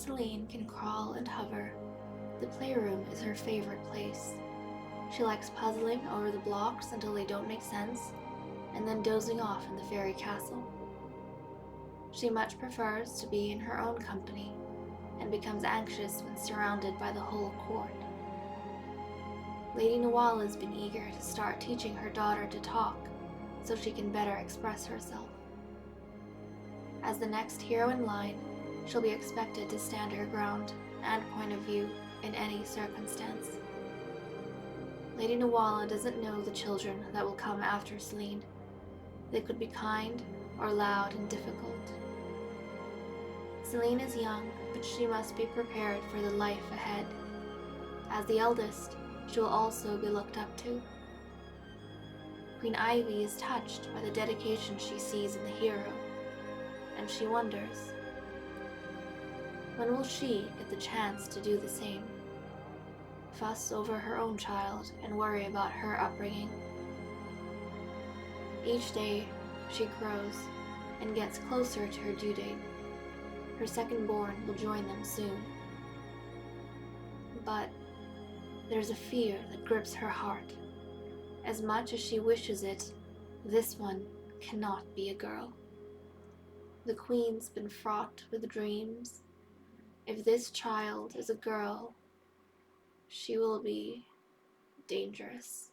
Celine can crawl and hover, the playroom is her favorite place. She likes puzzling over the blocks until they don't make sense, and then dozing off in the fairy castle. She much prefers to be in her own company, and becomes anxious when surrounded by the whole court. Lady Nawala's been eager to start teaching her daughter to talk, so she can better express herself. As the next hero in line, she'll be expected to stand her ground and point of view in any circumstance. Lady Nawala doesn't know the children that will come after Celine. They could be kind or loud and difficult. Celine is young, but she must be prepared for the life ahead. As the eldest, she will also be looked up to. Queen Ivy is touched by the dedication she sees in the hero, and she wonders, when will she get the chance to do the same? Fuss over her own child and worry about her upbringing. Each day, she grows and gets closer to her due date. Her second-born will join them soon. But there's a fear that grips her heart. As much as she wishes it, this one cannot be a girl. The queen's been fraught with dreams. If this child is a girl, she will be dangerous.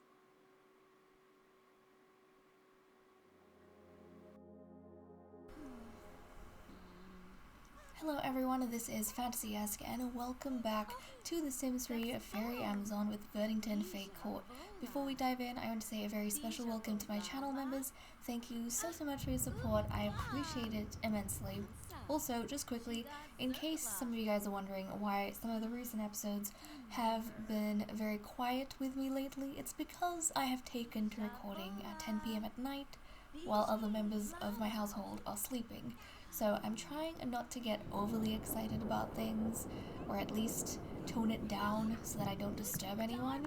Hello everyone, this is Fantasy-esque and welcome back to The Sims 3 Fairy Amazon with Verdington Fake Court. Before we dive in, I want to say a very special welcome to my channel members. Thank you so much for your support, I appreciate it immensely. Also, just quickly, in case some of you guys are wondering why some of the recent episodes have been very quiet with me lately, it's because I have taken to recording at 10 PM at night while other members of my household are sleeping. So I'm trying not to get overly excited about things, or at least tone it down so that I don't disturb anyone.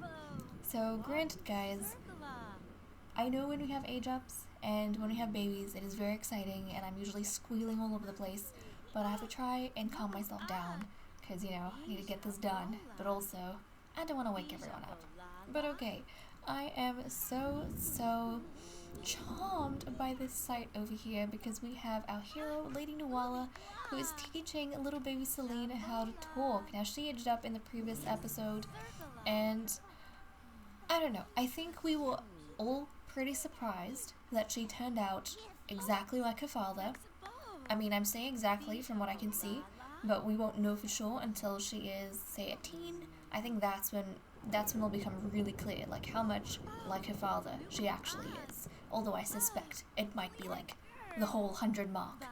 So granted guys, I know when we have age ups and when we have babies it is very exciting and I'm usually squealing all over the place, but I have to try and calm myself down because, you know, I need to get this done, but also I don't want to wake everyone up. But okay, I am so charmed by this site over here because we have our hero, Lady Nawala, who is teaching little baby Celine how to talk. Now, she aged up in the previous episode, and I don't know, I think we were all pretty surprised that she turned out exactly like her father. I mean, I'm saying exactly from what I can see, but we won't know for sure until she is, say, a teen. I think that's when it'll become really clear, like how much like her father she actually is. Although I suspect it might be like the whole 100 mark.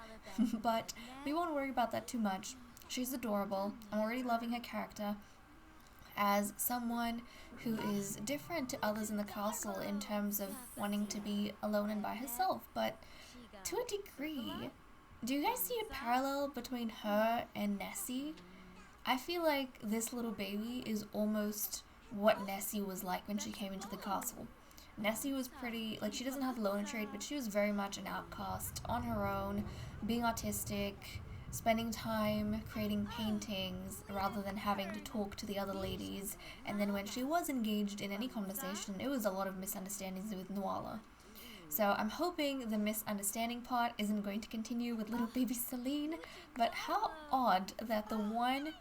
But we won't worry about that too much. She's adorable. I'm already loving her character as someone who is different to others in the castle in terms of wanting to be alone and by herself, but to a degree. Do you guys see a parallel between her and Nessie? I feel like this little baby is almost what Nessie was like when she came into the castle. Nessie was pretty, like, she doesn't have the loner trait, but she was very much an outcast, on her own, being autistic, spending time creating paintings rather than having to talk to the other ladies, and then when she was engaged in any conversation, it was a lot of misunderstandings with Nawala. So I'm hoping the misunderstanding part isn't going to continue with little baby Celine, but how odd that the one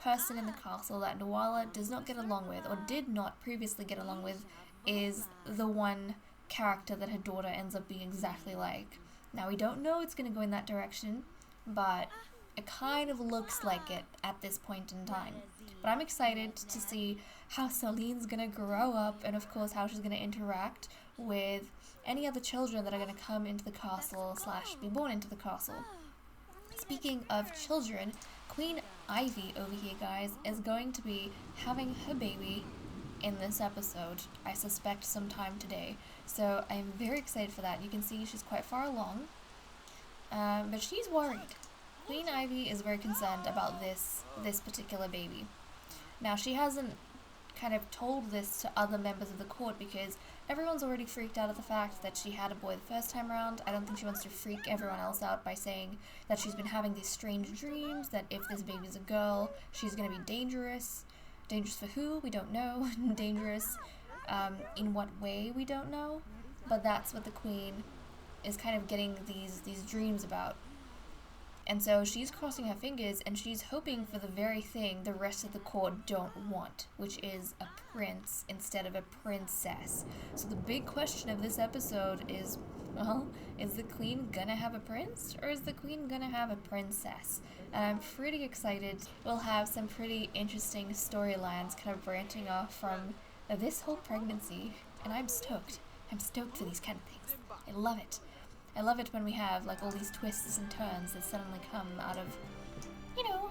person in the castle that Nawala does not get along with, or did not previously get along with, is the one character that her daughter ends up being exactly like. Now, we don't know it's going to go in that direction, but it kind of looks like it at this point in time. But I'm excited to see how Celine's going to grow up, and of course how she's going to interact with any other children that are going to come into the castle / be born into the castle. Speaking of children, Queen Ivy over here, guys, is going to be having her baby in this episode, I suspect sometime today. So I'm very excited for that. You can see she's quite far along, but she's worried. Queen Ivy is very concerned about this particular baby. Now, she hasn't kind of told this to other members of the court because everyone's already freaked out at the fact that she had a boy the first time around. I don't think she wants to freak everyone else out by saying that she's been having these strange dreams, that if this baby's a girl, she's going to be dangerous. Dangerous for who? We don't know. Dangerous in what way? We don't know. But that's what the queen is kind of getting these dreams about. And so she's crossing her fingers and she's hoping for the very thing the rest of the court don't want, which is a prince instead of a princess. So the big question of this episode is, well, is the queen gonna have a prince or is the queen gonna have a princess? And I'm pretty excited. We'll have some pretty interesting storylines kind of branching off from this whole pregnancy. And I'm stoked. I'm stoked for these kind of things. I love it. I love it when we have, like, all these twists and turns that suddenly come out of, you know,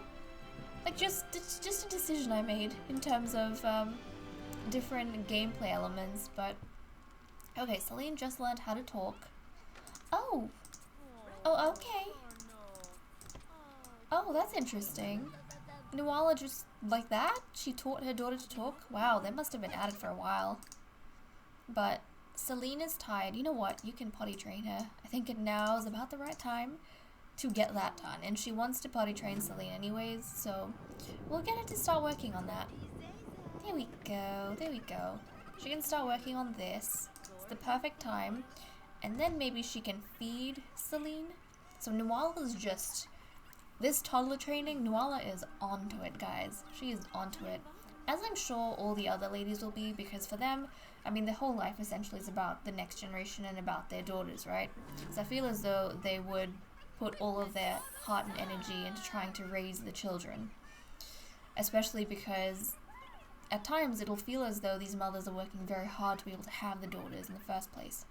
like, just a decision I made in terms of, different gameplay elements, but, okay, Celine just learned how to talk. Oh! Oh, okay. Oh, that's interesting. Nawala just, like that? She taught her daughter to talk? Wow, they must have been at it for a while. But Celine is tired. You know what? You can potty train her. I think now is about the right time to get that done. And she wants to potty train Celine anyways, so we'll get her to start working on that. There we go. There we go. She can start working on this. It's the perfect time. And then maybe she can feed Celine. So Nawala's just... This toddler training, Nawala is onto it, guys. She is onto it. As I'm sure all the other ladies will be, because for them, I mean, their whole life essentially is about the next generation and about their daughters, right? So I feel as though they would put all of their heart and energy into trying to raise the children. Especially because at times it'll feel as though these mothers are working very hard to be able to have the daughters in the first place.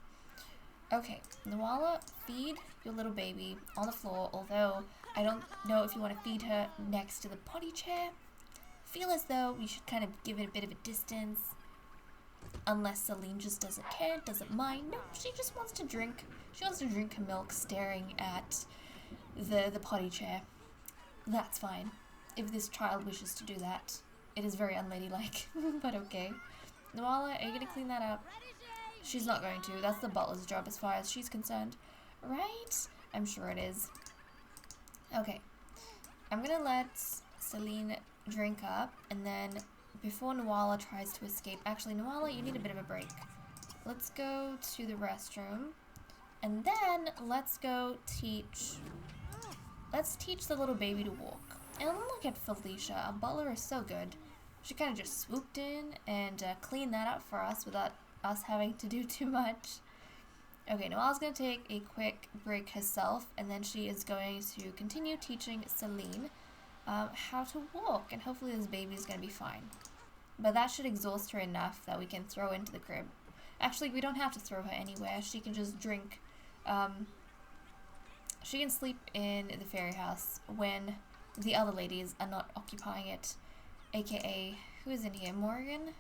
Okay, Nawala, feed your little baby on the floor, although I don't know if you want to feed her next to the potty chair. Feel as though we should kind of give it a bit of a distance. Unless Celine just doesn't care, doesn't mind. No, she just wants to drink. She wants to drink her milk staring at the potty chair. That's fine. If this child wishes to do that. It is very unladylike, but okay. Nawala, are you going to clean that up? She's not going to. That's the butler's job as far as she's concerned. Right? I'm sure it is. Okay. I'm going to let Celine drink up, and then before Nawala tries to escape... Actually, Nawala, you need a bit of a break. Let's go to the restroom, and then let's go teach... Let's teach the little baby to walk. And look at Felicia. Our butler is so good. She kind of just swooped in and cleaned that up for us without us having to do too much. Okay, Nawala's going to take a quick break herself, and then she is going to continue teaching Celine how to walk, and hopefully this baby is going to be fine. But that should exhaust her enough that we can throw her into the crib. Actually, we don't have to throw her anywhere. She can just drink. She can sleep in the fairy house when the other ladies are not occupying it. AKA, who is in here? Morgan?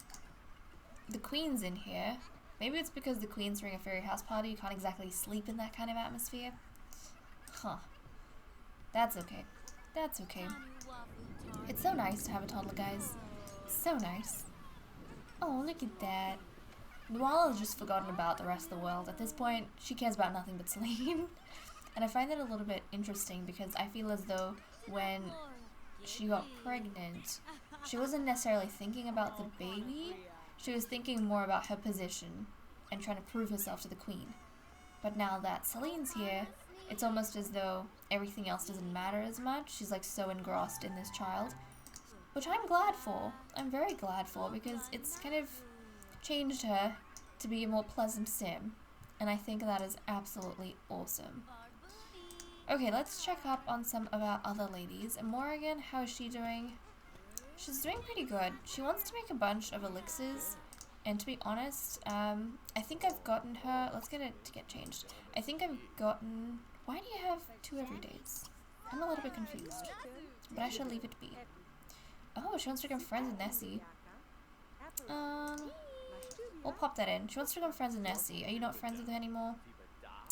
The queen's in here. Maybe it's because the queen's throwing a fairy house party. You can't exactly sleep in that kind of atmosphere. Huh. That's okay. That's okay. It's so nice to have a toddler, guys. So nice. Oh, look at that. Nawala has just forgotten about the rest of the world. At this point, she cares about nothing but Celine. And I find that a little bit interesting because I feel as though when she got pregnant, she wasn't necessarily thinking about the baby. She was thinking more about her position and trying to prove herself to the queen. But now that Celine's here, it's almost as though everything else doesn't matter as much. She's like so engrossed in this child, which I'm glad for. I'm very glad for because it's kind of changed her to be a more pleasant sim. And I think that is absolutely awesome. Okay, let's check up on some of our other ladies. Morrigan, how is she doing? She's doing pretty good. She wants to make a bunch of elixirs, and to be honest, I think I've gotten her... Let's get it to get changed. I think I've gotten... Why do you have 2 everydays? I'm a little bit confused, but I shall leave it be. Oh, she wants to become friends with Nessie. We'll pop that in. She wants to become friends with Nessie. Are you not friends with her anymore?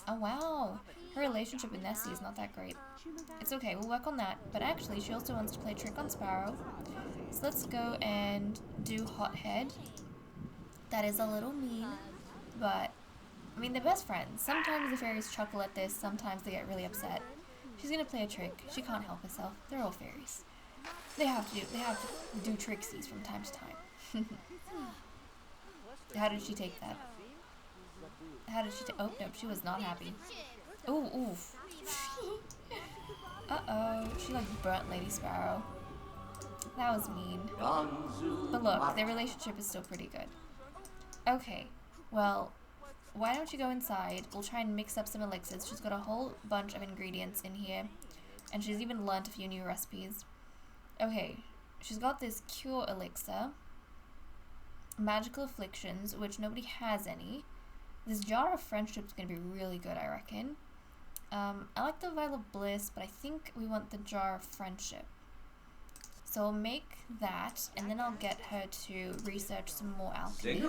Oh, wow. Her relationship with Nessie is not that great. It's okay, we'll work on that. But actually, she also wants to play Trick on Sparrow. So let's go and do Hothead. That is a little mean, but I mean, they're best friends. Sometimes the fairies chuckle at this, sometimes they get really upset. She's gonna play a trick. She can't help herself. They're all fairies. They have to do tricksies from time to time. How did she take that? How did she take? Oh, nope, she was not happy. Ooh, oof. Uh-oh, she like burnt Lady Sparrow. That was mean. But look, their relationship is still pretty good. Okay, well, why don't you go inside? We'll try and mix up some elixirs. She's got a whole bunch of ingredients in here, and she's even learnt a few new recipes. Okay, she's got this cure elixir, magical afflictions, which nobody has any. This jar of friendship's gonna be really good, I reckon. I like the vial of bliss, but I think we want the jar of friendship. So I'll make that, and then I'll get her to research some more alchemy.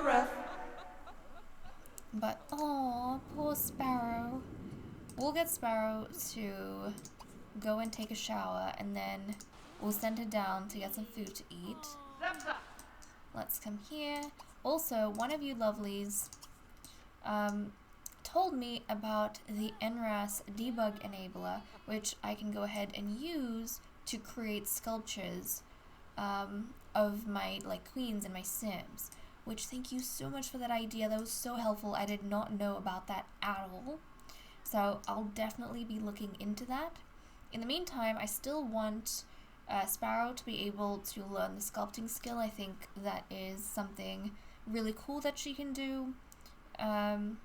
But, oh, poor Sparrow. We'll get Sparrow to go and take a shower, and then we'll send her down to get some food to eat. Let's come here. Also, one of you lovelies told me about the NRAS debug enabler, which I can go ahead and use to create sculptures of my queens and my sims. Which, thank you so much for that idea. That was so helpful. I did not know about that at all. So I'll definitely be looking into that. In the meantime, I still want Sparrow to be able to learn the sculpting skill. I think that is something really cool that she can do. And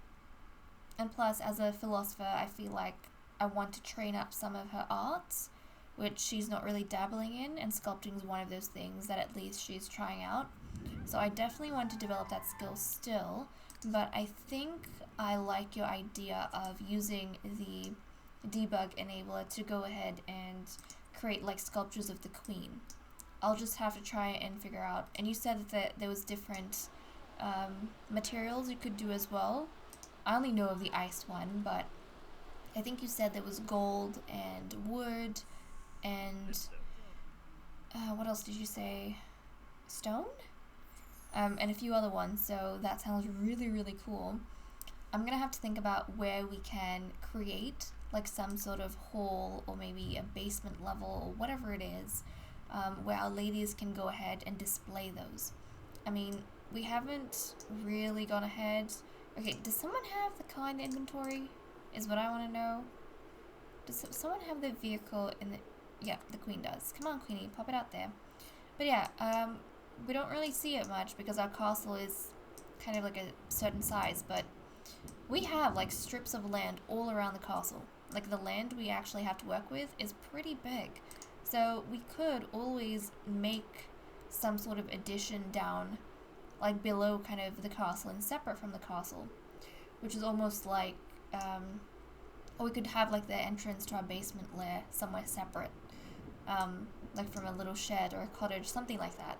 plus, as a philosopher, I feel like I want to train up some of her arts, which she's not really dabbling in, and sculpting is one of those things that at least she's trying out. So I definitely want to develop that skill still, but I think I like your idea of using the debug enabler to go ahead and create sculptures of the queen. I'll just have to try and figure out, and you said that there was different materials you could do as well. I only know of the ice one, but I think you said there was gold and wood and what else did you say? Stone? And a few other ones, so that sounds really, really cool. I'm gonna have to think about where we can create some sort of hall or maybe a basement level or whatever it is, where our ladies can go ahead and display those. I mean, we haven't really gone ahead. Okay, does someone have the car in the inventory? Is what I want to know. Does someone have the vehicle in the... Yeah, the queen does. Come on, queenie, pop it out there. But yeah, we don't really see it much because our castle is kind of a certain size, but we have strips of land all around the castle. The land we actually have to work with is pretty big. So we could always make some sort of addition down below kind of the castle and separate from the castle, which is almost or we could have the entrance to our basement lair somewhere separate, from a little shed or a cottage, something like that.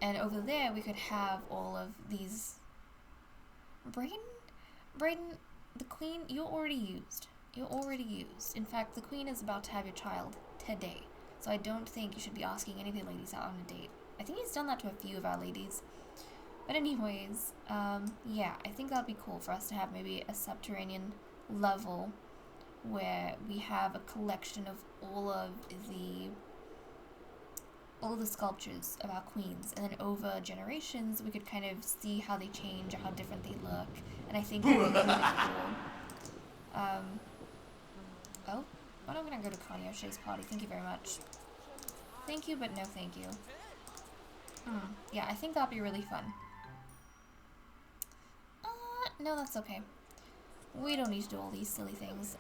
And over there we could have all of these... Brayden, the queen, you're already used. You're already used. In fact, the queen is about to have your child today. So I don't think you should be asking any of the ladies out on a date. I think he's done that to a few of our ladies. But anyways, yeah, I think that would be cool for us to have maybe a subterranean level where we have a collection of all of the sculptures of our queens, and then over generations we could kind of see how they change or how different they look, and I think it would be really cool. Oh, well, I'm gonna go to Connie O'Shea's party. Thank you very much. Thank you, but no thank you. Yeah, I think that'd be really fun. No, that's okay. We don't need to do all these silly things.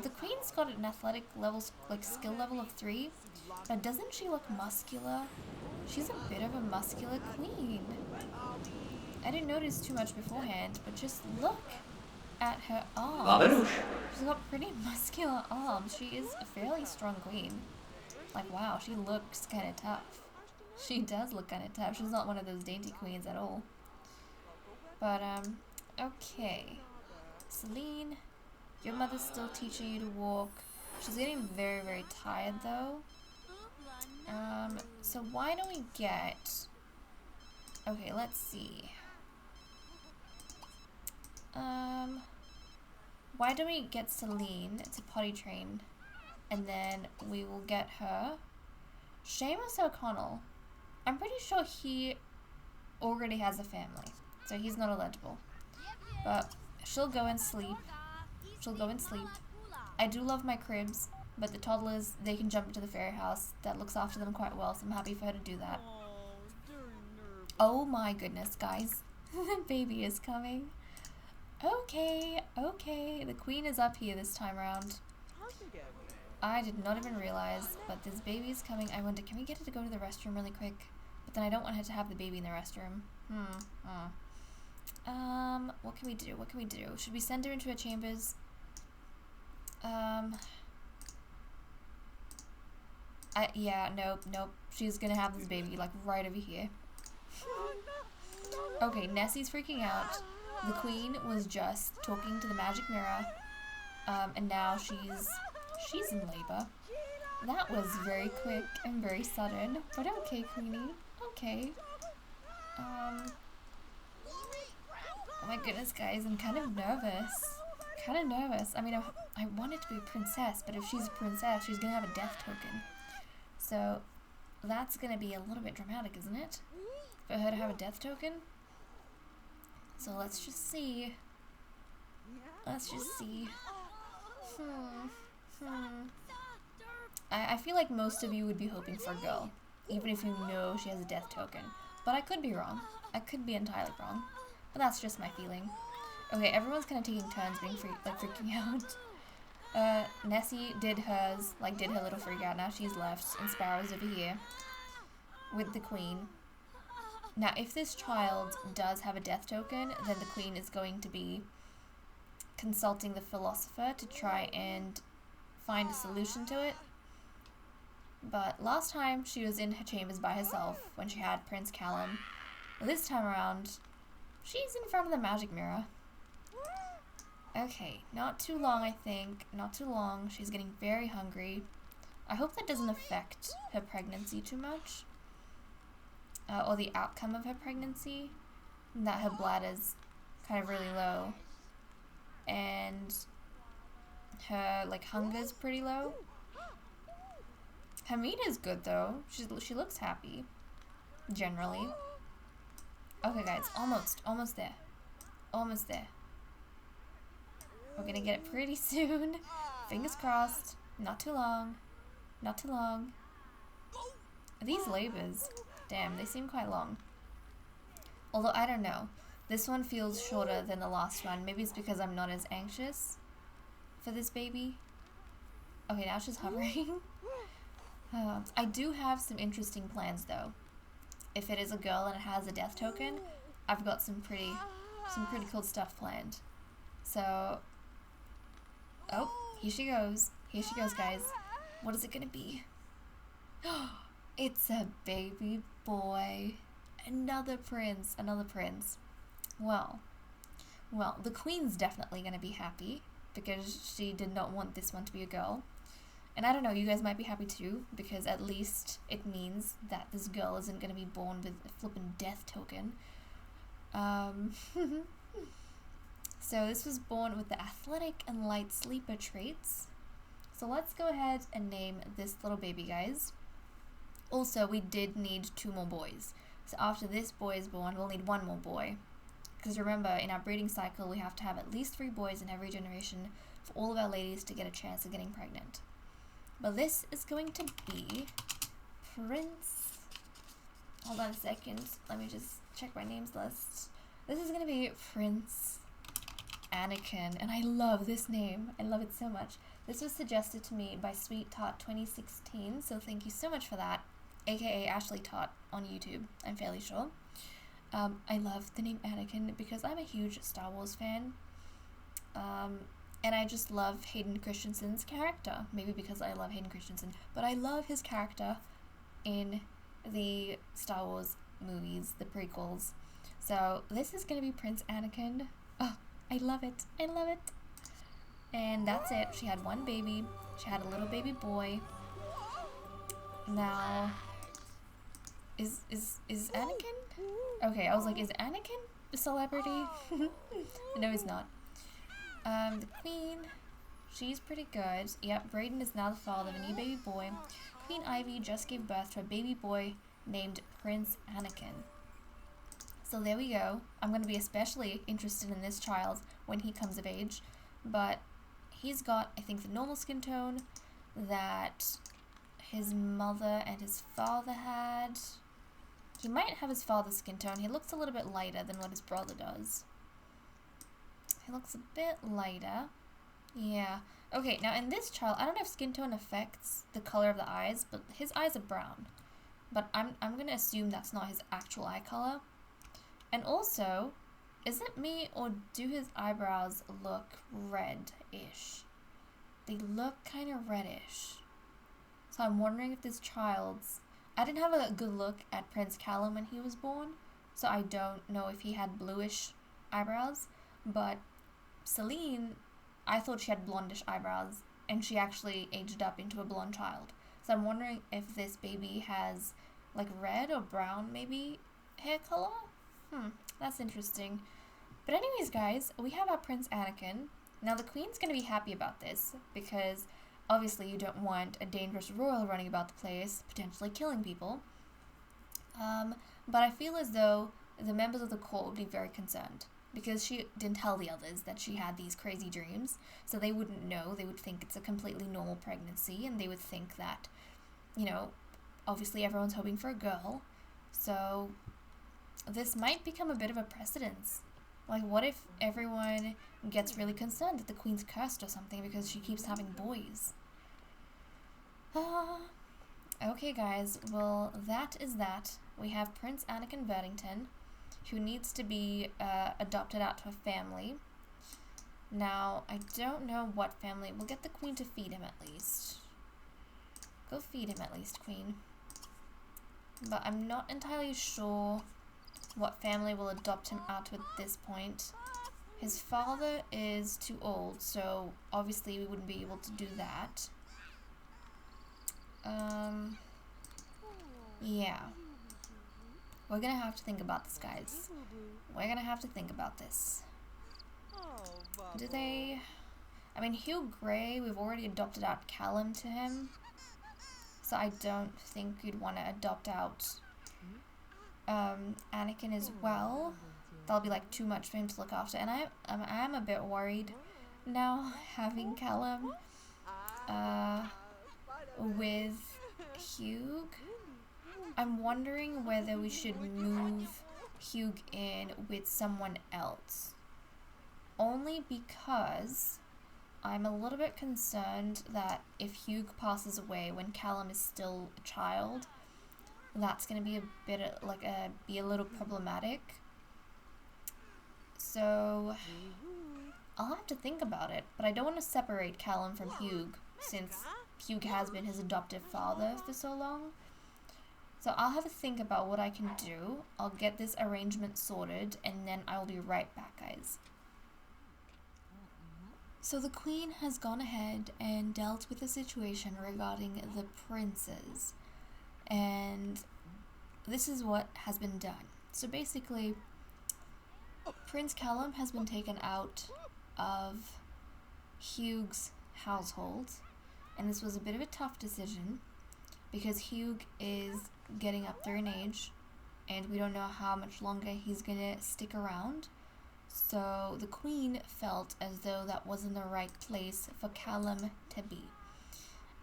The queen's got an athletic level, skill level of 3, but doesn't she look muscular? She's a bit of a muscular queen. I didn't notice too much beforehand, but just look at her arms. She's got pretty muscular arms. She is a fairly strong queen. Wow, she looks kind of tough. She does look kind of tough. She's not one of those dainty queens at all. But, okay. Celine, your mother's still teaching you to walk. She's getting very, very tired, though. So why don't we get... Okay, let's see. Why don't we get Celine to potty train, and then we will get her Seamus O'Connell. I'm pretty sure he already has a family, so he's not eligible. But she'll go and sleep. She'll go and sleep. I do love my cribs, but the toddlers, they can jump into the fairy house. That looks after them quite well, so I'm happy for her to do that. Oh my goodness, guys. The baby is coming. Okay, okay. The queen is up here this time around. I did not even realize, but this baby is coming. I wonder, can we get her to go to the restroom really quick? But then I don't want her to have the baby in the restroom. What can we do? What can we do? Should we send her into her chambers? Yeah, nope. She's gonna have this baby, like, right over here. Okay, Nessie's freaking out. The queen was just talking to the magic mirror, and now she's in labor. That was very quick and very sudden, but okay, Queenie, okay. Oh my goodness, guys, I'm kind of nervous. I mean, I want it to be a princess, but if she's a princess, she's gonna have a death token. So, that's gonna be a little bit dramatic, isn't it? For her to have a death token? So let's just see. I feel like most of you would be hoping for a girl, even if you know she has a death token. But I could be wrong. I could be entirely wrong. But that's just my feeling. Okay, everyone's kind of taking turns being freaking out. Nessie did hers, did her little freak out. Now she's left, and Sparrow's over here with the queen. Now, if this child does have a death token, then the queen is going to be consulting the philosopher to try and find a solution to it. But last time, she was in her chambers by herself when she had Prince Callum. This time around, she's in front of the magic mirror. Okay, not too long, I think. Not too long. She's getting very hungry. I hope that doesn't affect her pregnancy too much. Or the outcome of her pregnancy, that her bladder's kind of really low, and her hunger's pretty low. Her meat is good though. She looks happy, generally. Okay, guys, almost there. We're gonna get it pretty soon. Fingers crossed. Not too long. These labors. Damn, they seem quite long. Although, I don't know. This one feels shorter than the last one. Maybe it's because I'm not as anxious for this baby. Okay, now she's hovering. I do have some interesting plans, though. If it is a girl and it has a death token, I've got some pretty cool stuff planned. So... Oh, here she goes. Here she goes, guys. What is it gonna be? It's a baby boy. Another prince. Well, the queen's definitely gonna be happy because she did not want this one to be a girl. And I don't know, you guys might be happy too, because at least it means that this girl isn't gonna be born with a flippin' death token. So this was born with the athletic and light sleeper traits. So let's go ahead and name this little baby, guys. Also, we did need 2 more boys. So after this boy is born, we'll need 1 more boy. Because remember, in our breeding cycle, we have to have at least 3 boys in every generation for all of our ladies to get a chance of getting pregnant. But this is going to be Prince... Hold on a second. Let me just check my names list. This is going to be Prince Anakin. And I love this name. I love it so much. This was suggested to me by Sweet Tot 2016, so thank you so much for that. AKA Ashley Tot on YouTube, I'm fairly sure. I love the name Anakin because I'm a huge Star Wars fan. And I just love Hayden Christensen's character. Maybe because I love Hayden Christensen, but I love his character in the Star Wars movies, the prequels. So this is going to be Prince Anakin. Oh, I love it. And that's it. She had 1 baby. She had a little baby boy. Now, Is Anakin? Okay, I was like, is Anakin a celebrity? No, he's not. The Queen, she's pretty good. Yep, Brayden is now the father of a new baby boy. Queen Ivy just gave birth to a baby boy named Prince Anakin. So there we go. I'm going to be especially interested in this child when he comes of age. But he's got, I think, the normal skin tone that his mother and his father had. He might have his father's skin tone. He looks a little bit lighter than what his brother does. He looks a bit lighter. Yeah. Okay, now in this child, I don't know if skin tone affects the color of the eyes, but his eyes are brown. But I'm gonna assume that's not his actual eye color. And also, is it me or do his eyebrows look red-ish? They look kind of reddish. So I'm wondering if this child's... I didn't have a good look at Prince Callum when he was born, so I don't know if he had bluish eyebrows, but Celine, I thought she had blondish eyebrows, and she actually aged up into a blonde child. So I'm wondering if this baby has like red or brown maybe hair color? That's interesting. But anyways, guys, we have our Prince Anakin. Now the Queen's going to be happy about this, because obviously you don't want a dangerous royal running about the place, potentially killing people. But I feel as though the members of the court would be very concerned, because she didn't tell the others that she had these crazy dreams, so they wouldn't know. They would think it's a completely normal pregnancy, and they would think that, you know, obviously everyone's hoping for a girl, so this might become a bit of a precedence. Like, what if everyone gets really concerned that the Queen's cursed or something because she keeps having boys? Okay, guys, well, that is that. We have Prince Anakin Verdington, who needs to be adopted out to a family. Now, I don't know what family. We'll get the Queen to feed him at least. Go feed him at least, Queen. But I'm not entirely sure what family will adopt him out to at this point. His father is too old, so obviously we wouldn't be able to do that. Yeah. We're gonna have to think about this, guys. We're gonna have to think about this. Do they... I mean, Hugh Grey, we've already adopted out Callum to him. So I don't think we'd want to adopt out Anakin as well. That'll be like too much for him to look after. And I am a bit worried now having Callum with Hugh. I'm wondering whether we should move Hugh in with someone else. Only because I'm a little bit concerned that if Hugh passes away when Callum is still a child, that's going to be a bit be a little problematic. So I'll have to think about it, but I don't want to separate Callum from Hugh, since Hugh has been his adoptive father for so long. So I'll have a think about what I can do. I'll get this arrangement sorted, and then I'll be right back, guys. So the Queen has gone ahead and dealt with the situation regarding the princes. And this is what has been done. So basically, Prince Callum has been taken out of Hugh's household. And this was a bit of a tough decision, because Hugh is getting up there in age, and we don't know how much longer he's gonna stick around. So the Queen felt as though that wasn't the right place for Callum to be.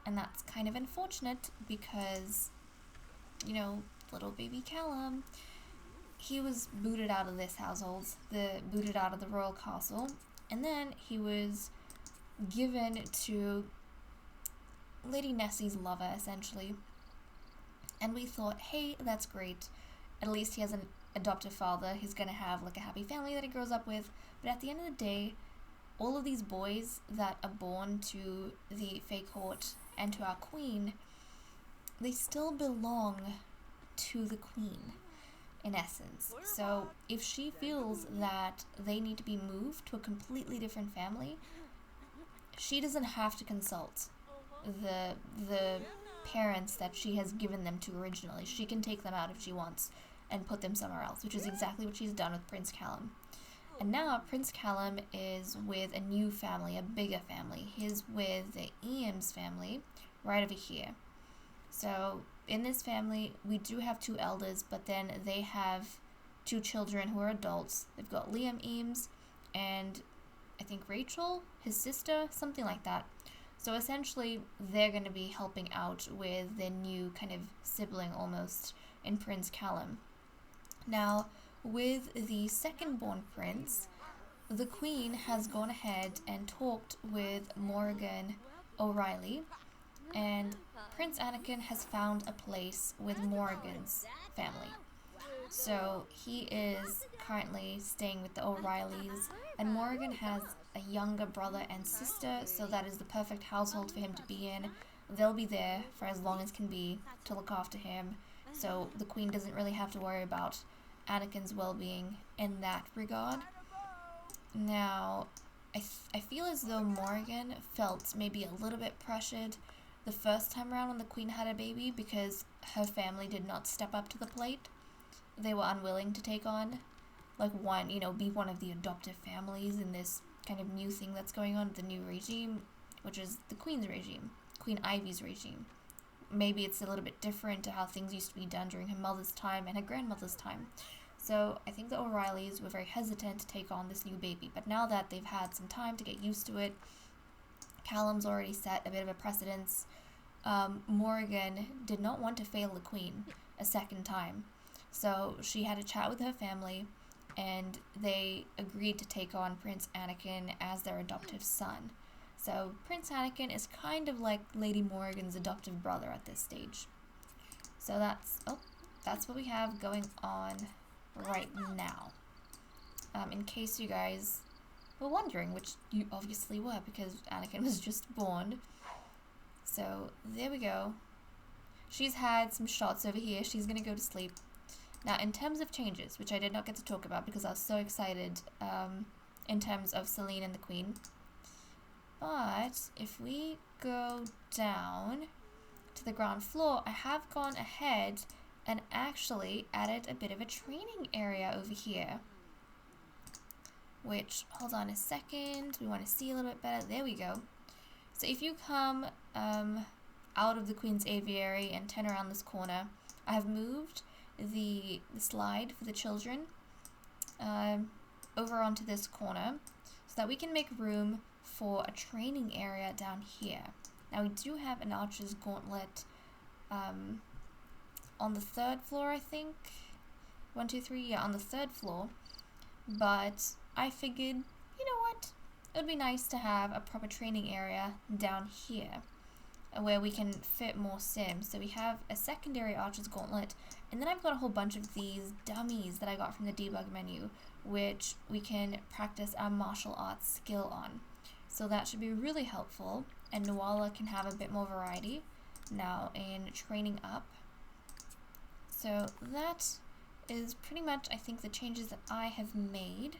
And that's kind of unfortunate, because, you know, little baby Callum, he was booted out of this household, booted out of the royal castle, and then he was given to Lady Nessie's lover, essentially. And we thought, hey, that's great. At least he has an adoptive father. He's gonna have like a happy family that he grows up with. But at the end of the day, all of these boys that are born to the Fae Court and to our Queen, they still belong to the Queen, in essence. So if she feels that they need to be moved to a completely different family, she doesn't have to consult the parents that she has given them to originally. She can take them out if she wants and put them somewhere else, which is exactly what she's done with Prince Callum. And now Prince Callum is with a new family, a bigger family. He's with the Eames family right over here. So in this family, we do have 2 elders, but then they have 2 children who are adults. They've got Liam Eames and I think Rachel, his sister, something like that. So essentially, they're going to be helping out with their new kind of sibling almost in Prince Callum. Now, with the second-born prince, the Queen has gone ahead and talked with Morgan O'Reilly, and Prince Anakin has found a place with Morgan's family. So he is currently staying with the O'Reillys, and Morgan has a younger brother and sister, so that is the perfect household for him to be in. They'll be there for as long as can be to look after him, so the Queen doesn't really have to worry about Anakin's well-being in that regard. Now, I feel as though Morgan felt maybe a little bit pressured the first time around when the Queen had a baby because her family did not step up to the plate. They were unwilling to take on, be one of the adoptive families in this kind of new thing that's going on with the new regime, which is the Queen's regime, Queen Ivy's regime. Maybe it's a little bit different to how things used to be done during her mother's time and her grandmother's time. So I think the O'Reillys were very hesitant to take on this new baby, but now that they've had some time to get used to it, Callum's already set a bit of a precedence. Morgan did not want to fail the Queen a second time, so she had a chat with her family, and they agreed to take on Prince Anakin as their adoptive son. So Prince Anakin is kind of like Lady Morgan's adoptive brother at this stage. So that's what we have going on right now. In case you guys were wondering, which you obviously were because Anakin was just born. So there we go. She's had some shots over here. She's gonna go to sleep. Now, in terms of changes, which I did not get to talk about because I was so excited in terms of Celine and the Queen. But if we go down to the ground floor, I have gone ahead and actually added a bit of a training area over here. Which, hold on a second, we want to see a little bit better. There we go. So if you come out of the Queen's Aviary and turn around this corner, I have moved the slide for the children over onto this corner so that we can make room for a training area down here. Now we do have an Archer's Gauntlet on the 3rd floor, I think. 1, 2, 3, yeah, on the 3rd floor. But I figured, you know what? It would be nice to have a proper training area down here where we can fit more Sims. So we have a secondary Archer's Gauntlet, and then I've got a whole bunch of these dummies that I got from the debug menu, which we can practice our martial arts skill on. So that should be really helpful, and Nawala can have a bit more variety now in training up. So that is pretty much, I think, the changes that I have made.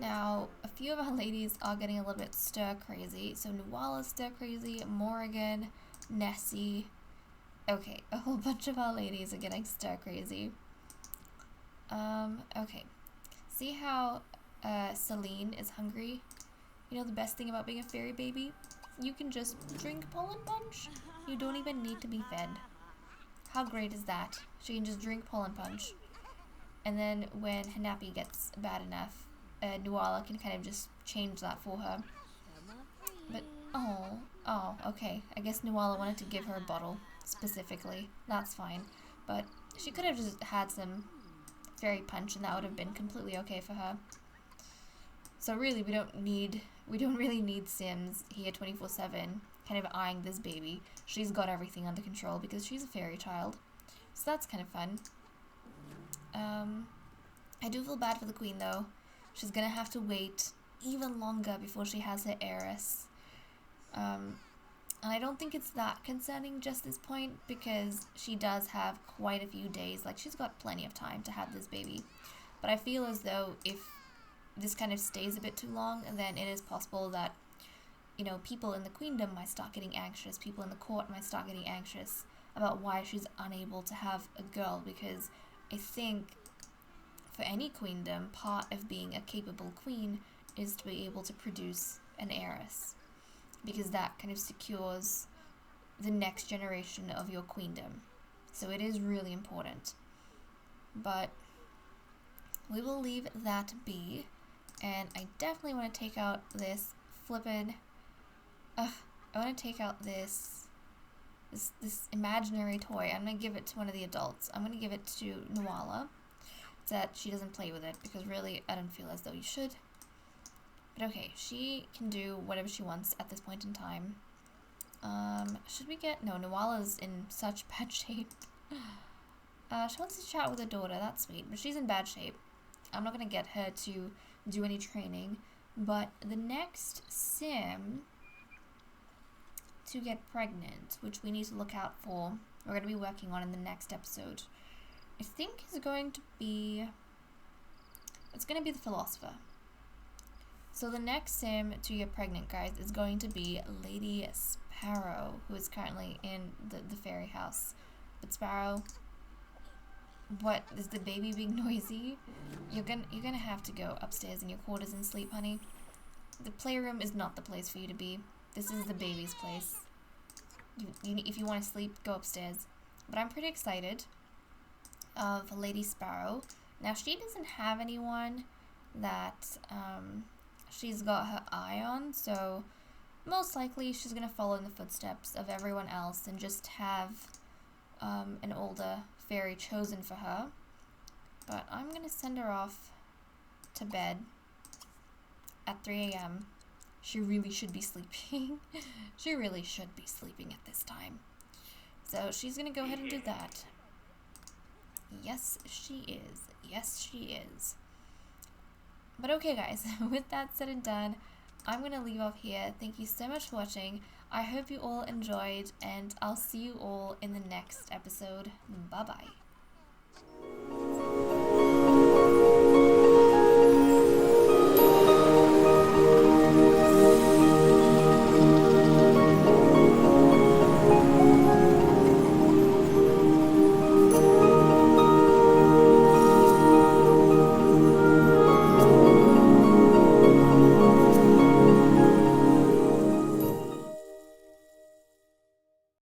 Now, a few of our ladies are getting a little bit stir-crazy. So Nawala's stir-crazy, Morrigan, Nessie. Okay, a whole bunch of our ladies are getting stir-crazy. Okay. See how Celine is hungry? You know the best thing about being a fairy baby? You can just drink pollen punch. You don't even need to be fed. How great is that? She can just drink pollen punch. And then when her nappy gets bad enough, Nawala can kind of just change that for her. But, oh, okay. I guess Nawala wanted to give her a bottle, specifically. That's fine. But she could have just had some fairy punch and that would have been completely okay for her. So really, we don't really need Sims here 24/7 kind of eyeing this baby. She's got everything under control because she's a fairy child. So that's kind of fun. I do feel bad for the Queen though. She's gonna have to wait even longer before she has her heiress. And I don't think it's that concerning just this point because she does have quite a few days. Like, she's got plenty of time to have this baby. But I feel as though if this kind of stays a bit too long, then it is possible that you know, people in the queendom might start getting anxious, people in the court might start getting anxious about why she's unable to have a girl, because I think for any queendom, part of being a capable queen is to be able to produce an heiress, because that kind of secures the next generation of your queendom. So it is really important. But we will leave that be, and I definitely want to take out this flippin'... I want to take out this imaginary toy. I'm going to give it to one of the adults. I'm going to give it to Nawala, that she doesn't play with it, because really I don't feel as though you should. But okay, she can do whatever she wants at this point in time. Should we get... No, Nawala's in such bad shape. She wants to chat with her daughter, that's sweet, but she's in bad shape. I'm not going to get her to do any training, but the next sim to get pregnant, which we need to look out for, we're going to be working on in the next episode, I think is going to be... It's going to be the philosopher. So the next sim to get pregnant, guys, is going to be Lady Sparrow, who is currently in the fairy house. But Sparrow, what, is the baby being noisy? You're gonna have to go upstairs in your quarters and sleep, honey. The playroom is not the place for you to be. This is the baby's place. If you want to sleep, go upstairs. But I'm pretty excited of Lady Sparrow. Now, she doesn't have anyone that she's got her eye on, so most likely she's going to follow in the footsteps of everyone else and just have an older fairy chosen for her. But I'm going to send her off to bed at 3 a.m. She really should be sleeping. She really should be sleeping at this time. So she's going to go ahead and do that. Yes, she is. Yes, she is. But okay, guys, with that said and done, I'm going to leave off here. Thank you so much for watching. I hope you all enjoyed, and I'll see you all in the next episode. Bye-bye.